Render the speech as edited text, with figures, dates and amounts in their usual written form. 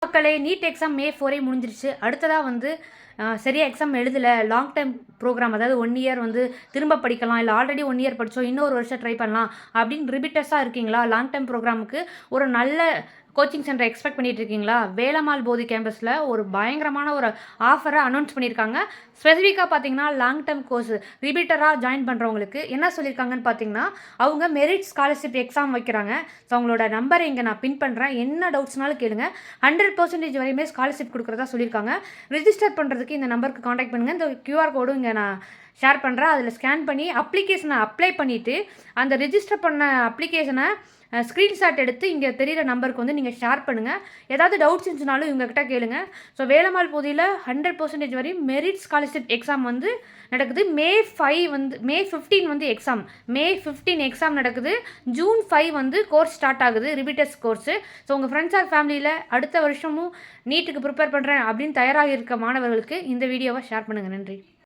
மக்களே, NEET exam May 4 முடிஞ்சிருச்சு. அடுத்ததா வந்து சரியா எக்ஸாம் எழுதல. லாங் டெர்ம் ப்ரோகிராம் அதாவது 1 இயர் வந்து திரும்ப படிக்கலாம். இல்ல ஆல்ரெடி 1 இயர் படிச்சோம். இன்னும் 1 வருஷம் ட்ரை பண்ணலாம் அப்படின்னு ரிப்பீட்டர்ஸா இருக்கீங்களா? லாங் டெர்ம் ப்ரோகிராமுக்கு ஒரு நல்ல கோச்சிங் சென்டர் எக்ஸ்பெக்ட் பண்ணிட்டு இருக்கீங்களா? வேலம்மாள் போதி கேம்பஸில் ஒரு பயங்கரமான ஒரு ஆஃபரை அனௌன்ஸ் பண்ணியிருக்காங்க. ஸ்பெசிஃபிக்காக பார்த்தீங்கன்னா லாங் டெர்ம் கோர்ஸ் ரிப்பீட்டராக ஜாயின் பண்ணுறவங்களுக்கு என்ன சொல்லியிருக்காங்கன்னு பார்த்தீங்கன்னா, அவங்க மெரிட் ஸ்காலர்ஷிப் எக்ஸாம் வைக்கிறாங்க. ஸோ அவங்களோட நம்பரை இங்கே நான் பின் பண்ணுறேன். என்ன டவுட்ஸ்னாலும் கேளுங்க. 100% வரையுமே ஸ்காலர்ஷிப் கொடுக்குறதா சொல்லியிருக்காங்க. ரிஜிஸ்டர் பண்ணுறதுக்கு இந்த நம்பருக்கு காண்டாக்ட் பண்ணுங்கள். இந்த QR கோடும் இங்கே நான் ஷேர் பண்ணுறேன். அதில் ஸ்கேன் பண்ணி அப்ளிகேஷனை அப்ளை பண்ணிவிட்டு அந்த ரிஜிஸ்டர் பண்ண அப்ளிகேஷனை ஸ்க்ரீன்ஷாட் எடுத்து இங்கே தெரிகிற நம்பருக்கு வந்து நீங்கள் ஷேர் பண்ணுங்கள். ஏதாவது டவுட்ஸ் இருந்துச்சுனாலும் இவங்ககிட்ட கேளுங்க. ஸோ வேலம்மாள் போதியில் 100% வரையும் மெரிட் ஸ்காலர்ஷிப் எக்ஸாம் வந்து நடக்குது. மே 15 வந்து எக்ஸாம். மே 15 எக்ஸாம் நடக்குது. ஜூன் 5 வந்து கோர்ஸ் ஸ்டார்ட் ஆகுது, ரிப்பீட்டர்ஸ் கோர்ஸு. ஸோ உங்கள் ஃப்ரெண்ட்ஸ் ஆர் ஃபேமிலியில் அடுத்த வருஷமும் நீட்டுக்கு ப்ரிப்பேர் பண்ணுறேன் அப்படின்னு தயாராக இருக்க மாணவர்களுக்கு இந்த வீடியோவை ஷேர் பண்ணுங்கள். நன்றி.